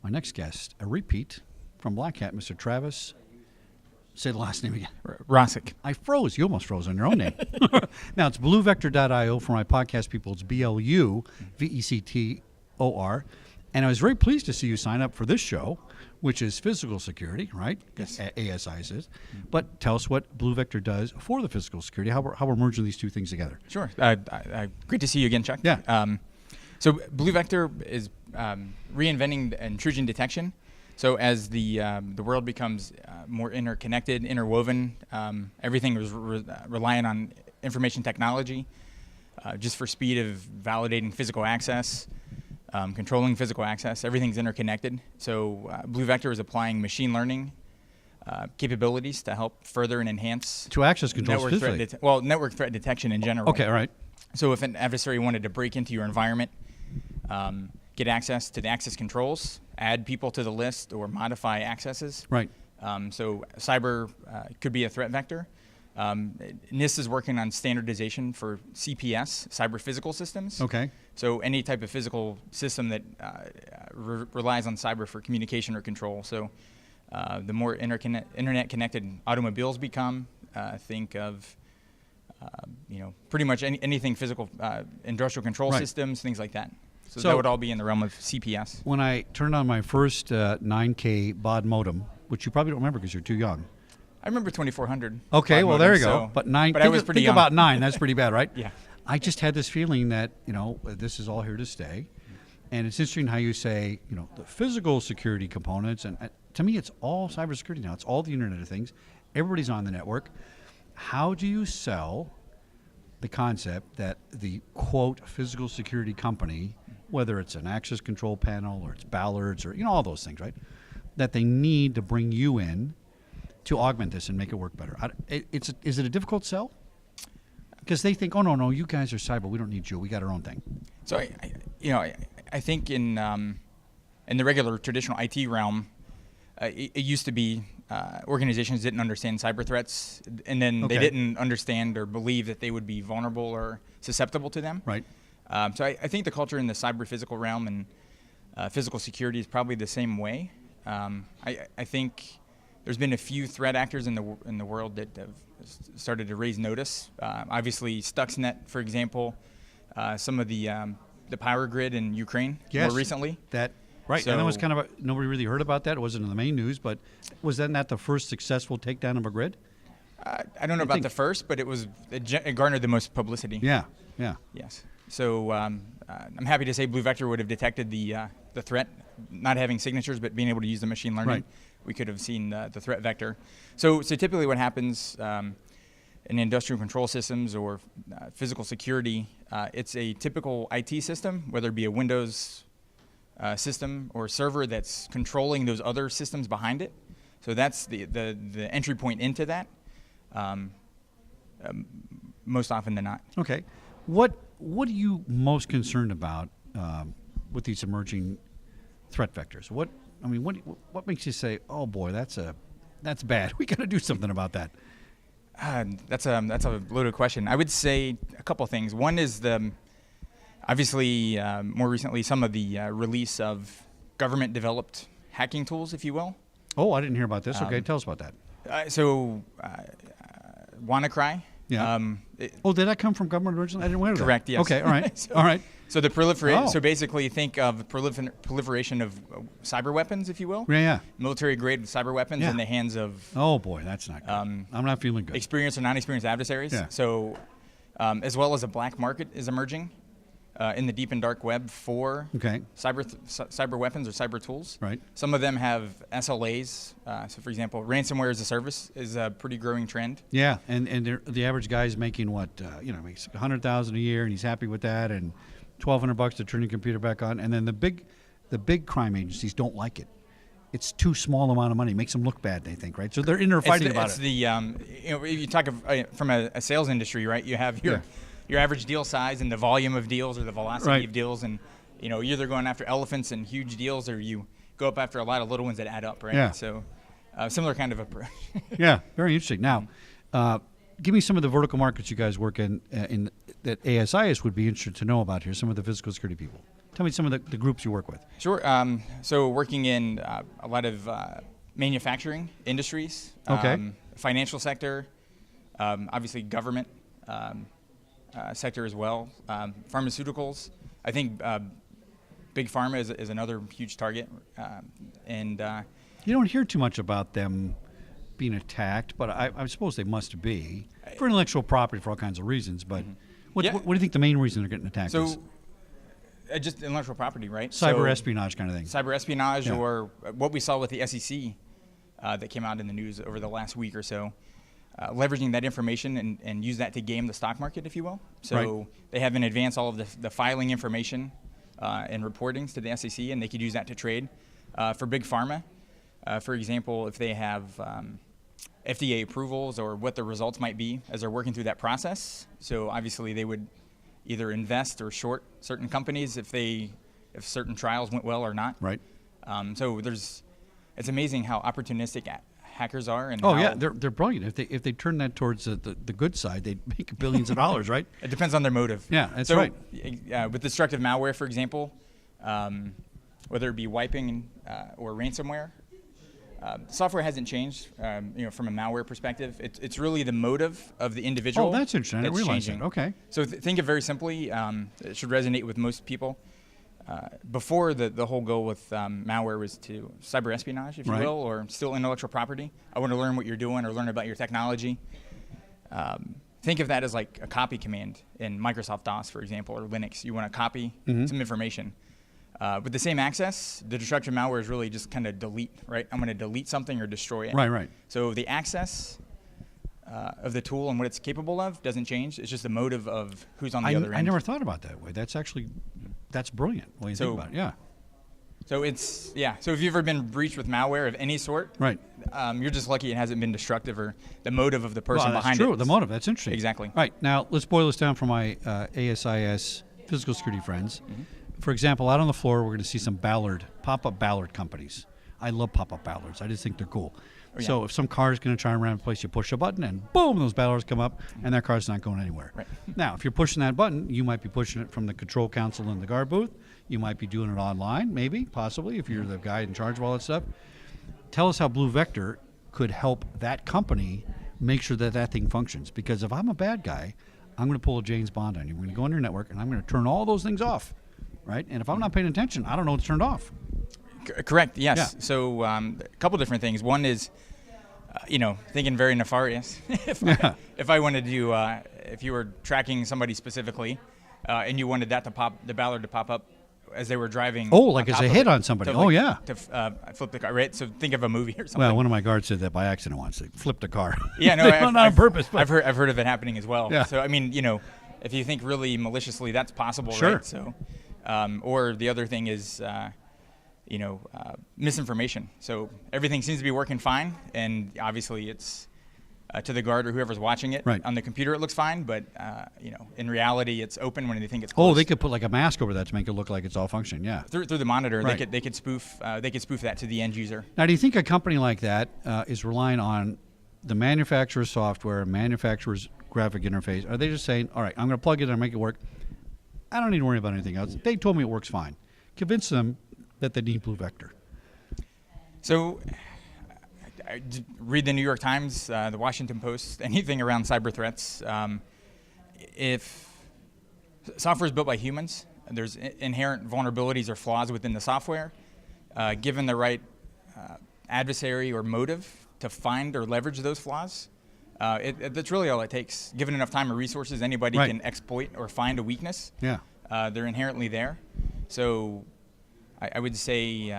my next guest, a repeat from Black Hat, Mr. Travis. Say the last name again. Rosiek. I froze. You almost froze on your own name. Now, it's bluevector.io for my podcast people. It's BLUVECTOR. And I was very pleased to see you sign up for this show, which is physical security, right? Yes. ASI says. But tell us what Blue Vector does for the physical security, how we're merging these two things together. Sure. Great to see you again, Chuck. Yeah. So Blue Vector is reinventing intrusion detection. So as the world becomes more interconnected, interwoven, everything is reliant on information technology, just for speed of validating physical access, controlling physical access. Everything's interconnected. So Blue Vector is applying machine learning capabilities to help further and enhance to access controls physically. Network threat detection in general. Okay, all right. So if an adversary wanted to break into your environment, get access to the access controls, add people to the list, or modify accesses. Right. So cyber could be a threat vector. NIST is working on standardization for CPS, cyber physical systems. Okay. So any type of physical system that relies on cyber for communication or control. So the more internet connected automobiles become, think of pretty much anything physical, industrial control systems, things like that. So that would all be in the realm of CPS. When I turned on my first 9K baud modem, which you probably don't remember because you're too young. I remember 2400. Okay, well, there you go. So, but 9, but I was pretty think young. about 9. That's pretty bad, right? Yeah. I just had this feeling that, this is all here to stay. And it's interesting how you say, the physical security components. And to me, it's all cybersecurity now. It's all the Internet of Things. Everybody's on the network. How do you sell the concept that the, quote, physical security company, whether it's an access control panel or it's Ballards or, all those things, right, that they need to bring you in to augment this and make it work better? Is it a difficult sell? Because they think, oh, no, you guys are cyber. We don't need you. We got our own thing. So, I think in the regular traditional IT realm, it used to be organizations didn't understand cyber threats, and then they didn't understand or believe that they would be vulnerable or susceptible to them. Right. So I think the culture in the cyber-physical realm and physical security is probably the same way. I think there's been a few threat actors in the world that have started to raise notice. Obviously, Stuxnet, for example, some of the power grid in Ukraine more recently. Right, so, and that was kind of nobody really heard about that. It wasn't in the main news, but was that not the first successful takedown of a grid? I don't know about the first, but it garnered the most publicity. Yeah. Yes. So I'm happy to say Blue Vector would have detected the threat, not having signatures, but being able to use the machine learning. Right. We could have seen the threat vector. So typically what happens in industrial control systems or physical security, it's a typical IT system, whether it be a Windows system or server that's controlling those other systems behind it. So that's the entry point into that, most often than not. Okay. What are you most concerned about with these emerging threat vectors? What makes you say, "Oh boy, that's bad. We got to do something about that"? That's a loaded question. I would say a couple of things. One is obviously more recently some of the release of government-developed hacking tools, if you will. Oh, I didn't hear about this. Okay, tell us about that. WannaCry. Yeah. Did that come from government originally? I didn't know that. Correct. Yes. Okay. All right. All right. So the proliferation. So basically, think of proliferation of cyber weapons, if you will. Yeah. Military-grade cyber weapons in the hands of. Oh boy, that's not good. I'm not feeling good. Experienced or non-experienced adversaries. Yeah. So, as well as a black market is emerging in the deep and dark web for cyber weapons or cyber tools. Right. Some of them have SLAs. So, for example, ransomware as a service is a pretty growing trend. Yeah, and the average guy is making what makes $100,000 a year, and he's happy with that, and $1,200 to turn your computer back on, and then the big crime agencies don't like it. It's too small amount of money. It makes them look bad, they think, right? So they're in there fighting about it. You talk from a sales industry, right? You have your average deal size and the volume of deals or the velocity of deals, and you're either going after elephants and huge deals, or you go up after a lot of little ones that add up, right? Yeah. So similar kind of approach. Yeah, very interesting. Now, give me some of the vertical markets you guys work in that ASIS would be interested to know about here. Some of the physical security people. Tell me some of the groups you work with. Sure. So working in a lot of manufacturing industries, Okay. financial sector, obviously government sector as well, pharmaceuticals. I think big pharma is another huge target, and You don't hear too much about them being attacked, but I suppose they must be for intellectual property for all kinds of reasons. But what, Yeah. what do you think the main reason they're getting attacked is? so just intellectual property, right? Cyber So espionage kind of thing. cyber espionage, Yeah. or what we saw with the SEC that came out in the news over the last week or so, leveraging that information and use that to game the stock market, if you will. So Right. they have in advance all of the filing information and reportings to the SEC, and they could use that to trade. For big pharma, for example, if they have FDA approvals or what the results might be as they're working through that process. So obviously they would either invest or short certain companies if certain trials went well or not. Right. So it's amazing how opportunistic hackers are. And Oh how yeah, they're brilliant. If they turn that towards the good side, they'd make billions of dollars, right? It depends on their motive. Yeah, that's so, right. With destructive malware, for example, whether it be wiping or ransomware, software hasn't changed. From a malware perspective, it's really the motive of the individual. Oh, that's interesting. I didn't realize changing. that. Okay. So think of very simply. It should resonate with most people. Before the whole goal with malware was to cyber espionage, if you Right. will, or steal intellectual property. I want to learn what you're doing or learn about your technology. Think of that as like a copy command in Microsoft DOS, for example, or Linux. You want to copy some information. With the same access, the destructive malware is really just kind of delete, right? I'm going to delete something or destroy it. Right. So the access of the tool and what it's capable of doesn't change. It's just the motive of who's on the other end. I never thought about that way. That's brilliant when you think about it. Yeah. So So if you've ever been breached with malware of any sort, Right. You're just lucky it hasn't been destructive or the motive of the person Well, behind that's true. it. The motive. That's interesting. Exactly. Right. Now let's boil this down for my ASIS physical security friends. For example, out on the floor, we're going to see some pop-up Ballard companies. I love pop-up Ballards. I just think they're cool. Oh, yeah. So if some car is going to try and ram a place, you push a button and boom, those Ballards come up and that car's not going anywhere. Right. Now, if you're pushing that button, you might be pushing it from the control console in the guard booth. You might be doing it online, maybe, possibly, if you're the guy in charge of all that stuff. Tell us how Blue Vector could help that company make sure that thing functions. Because if I'm a bad guy, I'm going to pull a James Bond on you. We're going to go on your network and I'm going to turn all those things off. Right? And if I'm not paying attention, I don't know it's turned off. Correct. Yes. Yeah. So a couple different things. One is, thinking very nefarious. If I wanted to, if you were tracking somebody specifically, and you wanted the Ballard to pop up as they were driving. Oh, like on as top a of hit it, on somebody. to, Oh, like, yeah. To flip the car, right? So think of a movie or something. Well, one of my guards said that by accident once. They flipped a car. Yeah, no, Not on purpose. But I've heard of it happening as well. Yeah. So I mean, if you think really maliciously, that's possible, Sure. right? So, or the other thing is, misinformation. So everything seems to be working fine, and obviously it's to the guard or whoever's watching it. Right. On the computer, it looks fine, but in reality, it's open when they think it's oh, closed. they could put like a mask over that to make it look like it's all functioning. Yeah. through the monitor. Right. They could spoof that to the end user. Now, do you think a company like that is relying on the manufacturer's software, manufacturer's graphic interface? Are they just saying, all right, I'm going to plug it in and make it work? I don't need to worry about anything else. They told me it works fine. Convince them that they need Blue Vector. So, read the New York Times, the Washington Post, anything around cyber threats. If software is built by humans, there's inherent vulnerabilities or flaws within the software. Given the right adversary or motive to find or leverage those flaws, that's really all it takes. Given enough time or resources, anybody Right. can exploit or find a weakness. Yeah. They're inherently there. So I would say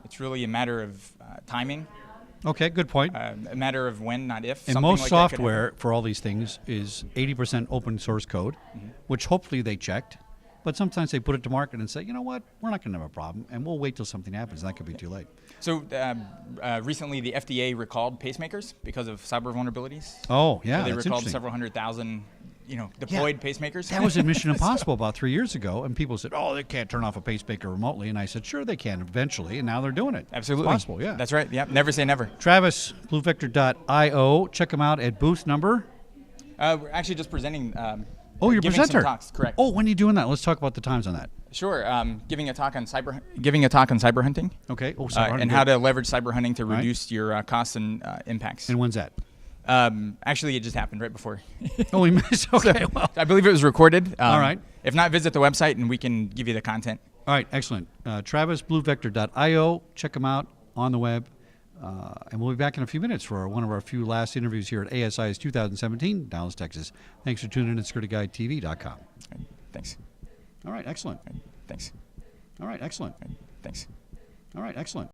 it's really a matter of timing, Okay, good point. a matter of when, not if. And Something most like that could software happen. for all these things is 80% open source code, which hopefully they checked. But sometimes they put it to market and say, you know what, we're not going to have a problem, and we'll wait till something happens. That could be too late. So recently the FDA recalled pacemakers because of cyber vulnerabilities. Oh, yeah, So they that's recalled interesting. several hundred thousand, deployed pacemakers. That was in Mission Impossible about 3 years ago, and people said, oh, they can't turn off a pacemaker remotely. And I said, sure, they can eventually, and now they're doing it. Absolutely. It's possible, yeah. That's right. Yep. Never say never. Travis, bluevector.io. Check them out at booth number. We're actually just presenting Oh, you're a giving some presenter. talks, correct. Oh, when are you doing that? Let's talk about the times on that. Sure. Giving a talk on cyber hunting. Okay. Oh, sorry. And how to leverage cyber hunting to Right. reduce your costs and impacts. And when's that? Actually, it just happened right before. Oh, we missed. Okay. Well. I believe it was recorded. All right. If not, visit the website and we can give you the content. All right. Excellent. TravisBlueVector.io. Check them out on the web. And we'll be back in a few minutes for one of our few last interviews here at ASI's 2017, Dallas, Texas. Thanks for tuning in at SecurityGuideTV.com. Thanks. All right. Excellent. Thanks. All right. Excellent. Thanks. All right. Excellent.